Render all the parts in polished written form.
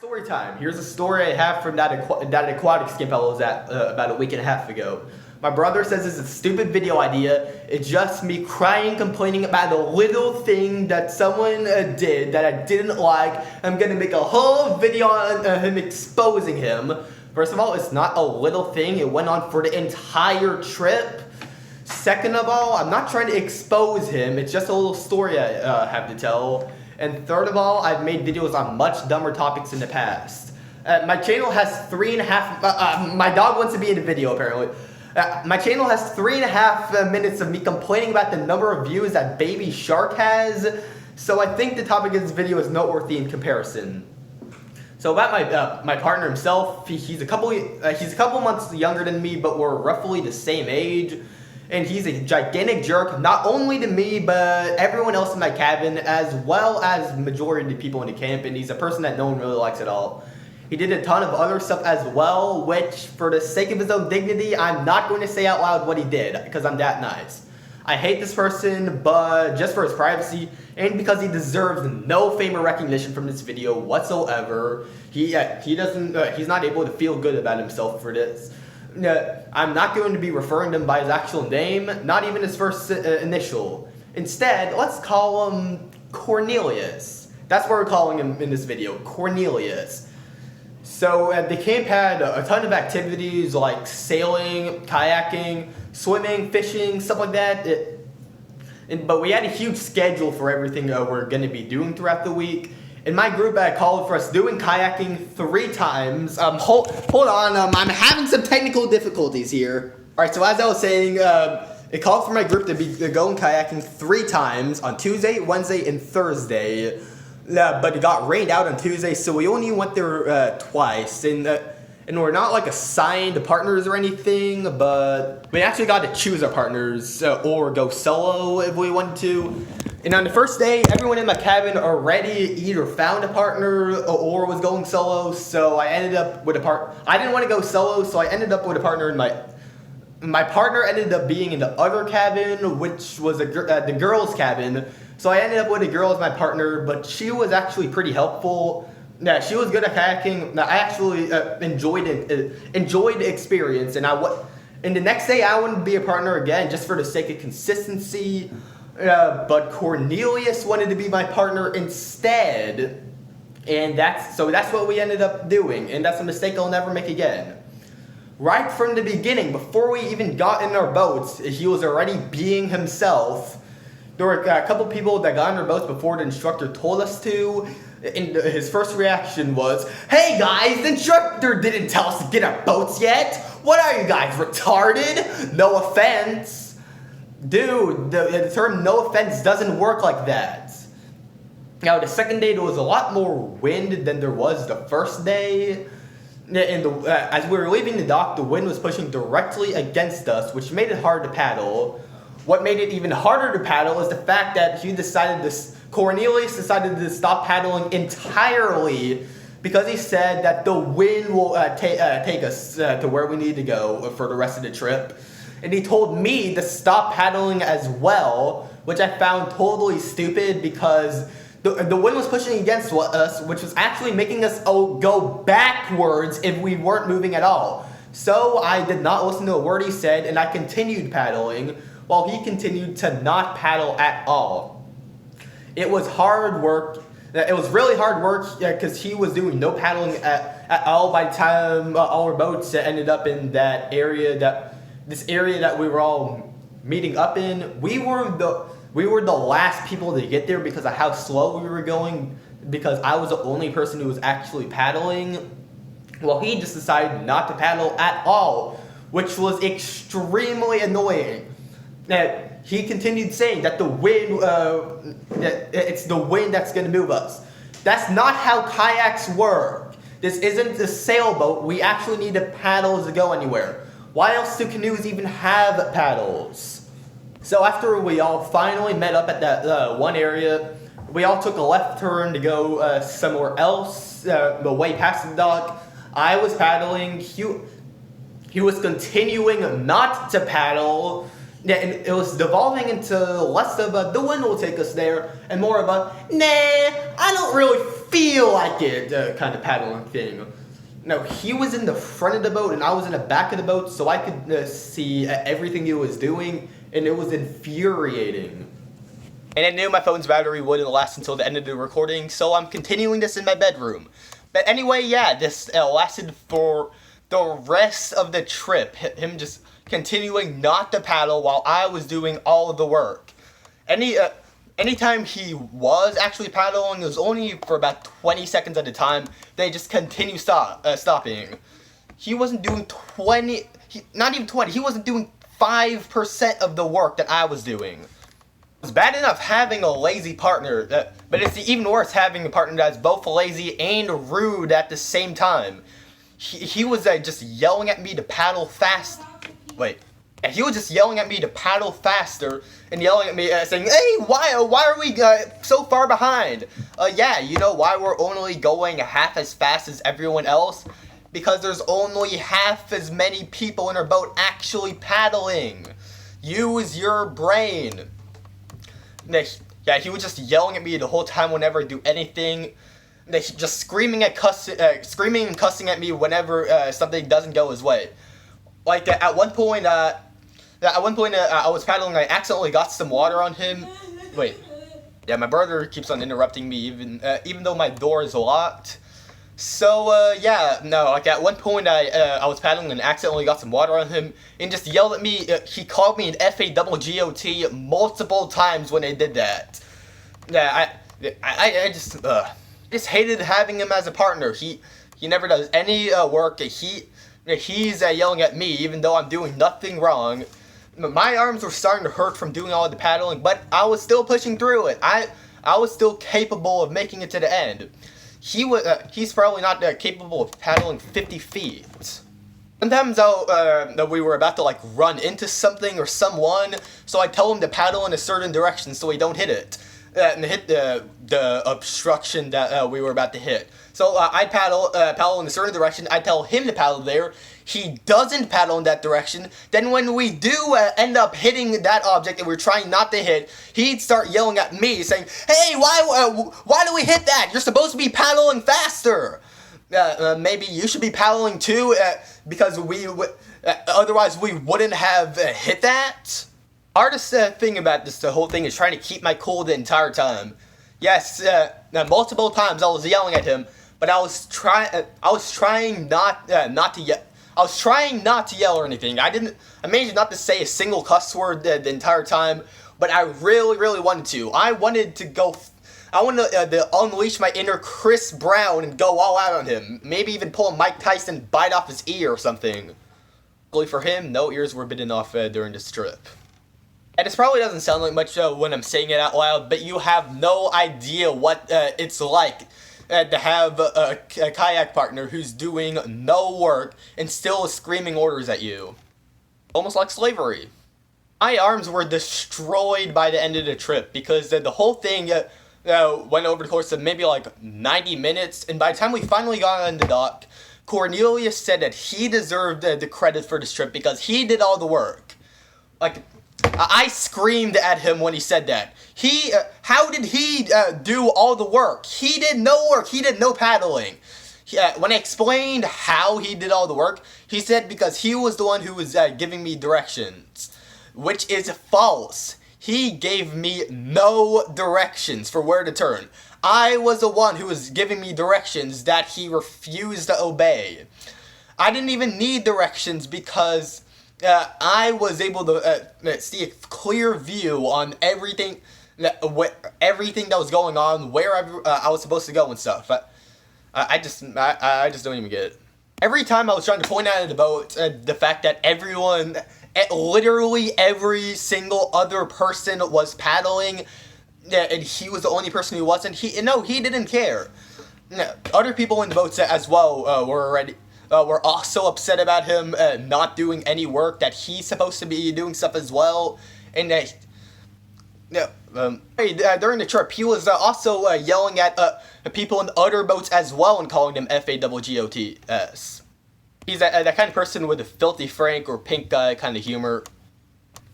Story time. Here's a story I have from that aquatic skimp I was at about a week and a half ago. My brother says it's a stupid video idea. It's just me crying, complaining about a little thing that someone did that I didn't like. I'm gonna make a whole video on him exposing him. First of all, it's not a little thing. It went on for the entire trip. Second of all, I'm not trying to expose him. It's just a little story I have to tell. And third of all, I've made videos on much dumber topics in the past. My channel has 3.5... my dog wants to be in the video, apparently. My channel has 3.5 minutes of me complaining about the number of views that Baby Shark has. So I think the topic of this video is noteworthy in comparison. So about my partner himself, he's a couple months younger than me, but we're roughly the same age. And he's a gigantic jerk, not only to me, but everyone else in my cabin, as well as majority of the people in the camp, and he's a person that no one really likes at all. He did a ton of other stuff as well, which, for the sake of his own dignity, I'm not going to say out loud what he did, because I'm that nice. I hate this person, but just for his privacy, and because he deserves no fame or recognition from this video whatsoever, he's not able to feel good about himself for this. I'm not going to be referring to him by his actual name, not even his first initial. Instead, let's call him Cornelius. That's what we're calling him in this video, Cornelius. So the camp had a ton of activities like sailing, kayaking, swimming, fishing, stuff like that. But we had a huge schedule for everything we're going to be doing throughout the week. In my group, I called for us doing kayaking 3 times. Hold on, I'm having some technical difficulties here. Alright, so as I was saying, it called for my group to be going kayaking 3 times on Tuesday, Wednesday, and Thursday. But it got rained out on Tuesday, so we only went there twice. And we're not like assigned partners or anything, but we actually got to choose our partners or go solo if we wanted to. And on the first day, everyone in my cabin already either found a partner or was going solo, so I ended up with a partner. I didn't want to go solo, so I ended up with a partner in my partner ended up being in the other cabin, which was the girls' cabin. So I ended up with a girl as my partner, but she was actually pretty helpful. Yeah, she was good at kayaking. I actually enjoyed the experience, and the next day I wouldn't be a partner again just for the sake of consistency. But Cornelius wanted to be my partner instead, and that's what we ended up doing, and that's a mistake I'll never make again. Right from the beginning, before we even got in our boats, he was already being himself. There were a couple people that got in our boats before the instructor told us to, and his first reaction was, "Hey guys, the instructor didn't tell us to get our boats yet. What are you guys, retarded? No offense." Dude, the term "no offense" doesn't work like that. Now, the second day, there was a lot more wind than there was the first day. And as we were leaving the dock, the wind was pushing directly against us, which made it hard to paddle. What made it even harder to paddle is the fact that Cornelius decided to stop paddling entirely because he said that the wind will take us to where we need to go for the rest of the trip. And he told me to stop paddling as well, which I found totally stupid because the wind was pushing against us, which was actually making us go backwards if we weren't moving at all. So I did not listen to a word he said, and I continued paddling while he continued to not paddle at all. It was hard work. It was really hard work because he was doing no paddling at all by the time all our boats ended up in this area that we were all meeting up in. We were the last people to get there because of how slow we were going, because I was the only person who was actually paddling. Well, he just decided not to paddle at all, which was extremely annoying. He continued saying that the wind, that it's the wind that's going to move us. That's not how kayaks work. This isn't a sailboat. We actually need a paddle to go anywhere. Why else do canoes even have paddles? So after we all finally met up at that one area, we all took a left turn to go somewhere else, the way past the dock. I was paddling. He was continuing not to paddle. Yeah, and it was devolving into less of a, the wind will take us there, and more of a, nah, I don't really feel like it kind of paddling thing. No, he was in the front of the boat and I was in the back of the boat, so I could see everything he was doing, and it was infuriating. And I knew my phone's battery wouldn't last until the end of the recording, so I'm continuing this in my bedroom. But anyway, yeah, this lasted for the rest of the trip. Him just continuing not to paddle while I was doing all of the work. Anytime he was actually paddling, it was only for about 20 seconds at a time. They just continue stopping. He wasn't doing not even 20, he wasn't doing 5% of the work that I was doing. It's bad enough having a lazy partner, but it's even worse having a partner that's both lazy and rude at the same time. He was just yelling at me to paddle fast. And he was just yelling at me to paddle faster and yelling at me saying, "Hey, why are we so far behind? Yeah, you know why we're only going half as fast as everyone else? Because there's only half as many people in our boat actually paddling. Use your brain." Yeah, he was just yelling at me the whole time whenever I do anything. Just screaming and cussing at me whenever something doesn't go his way. Like at one point, I was paddling. I accidentally got some water on him. Yeah, my brother keeps on interrupting me even though my door is locked. So yeah, no. Like at one point, I was paddling and accidentally got some water on him, and just yelled at me. He called me an FAWGOT multiple times when I did that. Yeah, I just hated having him as a partner. He never does any work. He's yelling at me even though I'm doing nothing wrong. My arms were starting to hurt from doing all the paddling, but I was still pushing through it. I was still capable of making it to the end. He's probably not capable of paddling 50 feet. Sometimes we were about to run into something or someone, so I tell him to paddle in a certain direction so we don't hit it. And hit the obstruction that we were about to hit. So I paddle in a certain direction. I tell him to paddle there. He doesn't paddle in that direction. Then when we do end up hitting that object that we're trying not to hit, he'd start yelling at me, saying, "Hey, why do we hit that? You're supposed to be paddling faster. Maybe you should be paddling too, because otherwise we wouldn't have hit that." Hardest thing about the whole thing is trying to keep my cool the entire time. Yes, multiple times I was yelling at him, but I was trying not to yell. I was trying not to yell or anything. I managed not to say a single cuss word the entire time, but I really, really wanted to. I wanted to unleash my inner Chris Brown and go all out on him. Maybe even pull a Mike Tyson, bite off his ear or something. Luckily for him, no ears were bitten off during this trip. And this probably doesn't sound like much when I'm saying it out loud, but you have no idea what it's like to have a kayak partner who's doing no work and still is screaming orders at you. Almost like slavery. My arms were destroyed by the end of the trip because the whole thing went over the course of maybe 90 minutes, and by the time we finally got on the dock, Cornelius said that he deserved the credit for this trip because he did all the work. I screamed at him when he said that. How did he do all the work? He did no work. He did no paddling. When I explained how he did all the work, he said because he was the one who was giving me directions, which is false. He gave me no directions for where to turn. I was the one who was giving me directions that he refused to obey. I didn't even need directions because I was able to see a clear view on everything that was going on, where I was supposed to go and stuff. I just don't even get it. Every time I was trying to point out of the boat the fact that everyone, literally every single other person was paddling, and he was the only person who wasn't. He didn't care. Other people in the boats as well were also upset about him not doing any work, that he's supposed to be doing stuff as well. And during the trip, he was also yelling at people in other boats as well and calling them FAWGOTS. He's that kind of person with a filthy Frank or pink guy kind of humor.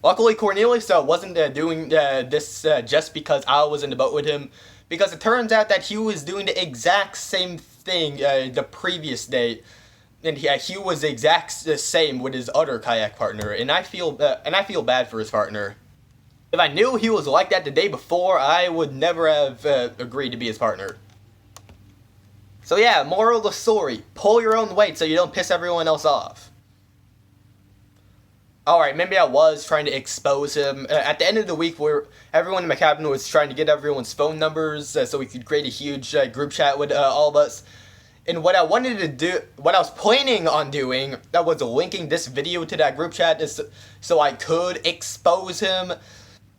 Luckily, Cornelius wasn't doing this just because I was in the boat with him, because it turns out that Hugh was doing the exact same thing the previous day, and Hugh was the exact same with his other kayak partner, and I feel bad for his partner. If I knew he was like that the day before, I would never have agreed to be his partner. So yeah, moral of the story, pull your own weight so you don't piss everyone else off. Alright, maybe I was trying to expose him. At the end of the week, where everyone in my cabin was trying to get everyone's phone numbers so we could create a huge group chat with all of us. And what I wanted to do, what I was planning on doing, that was linking this video to that group chat so I could expose him.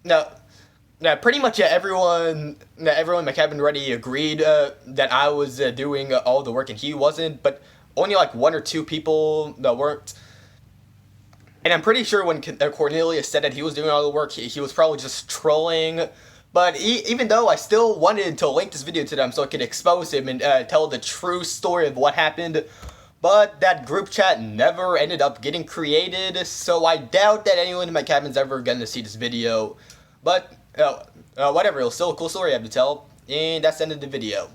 Now, pretty much everyone in my cabin already agreed that I was doing all the work and he wasn't, but only like 1 or 2 people that weren't. And I'm pretty sure when Cornelius said that he was doing all the work, he was probably just trolling. But even though I still wanted to link this video to them so I could expose him and tell the true story of what happened, but that group chat never ended up getting created, so I doubt that anyone in my cabin's ever going to see this video. But whatever, it was still a cool story I have to tell, and that's the end of the video.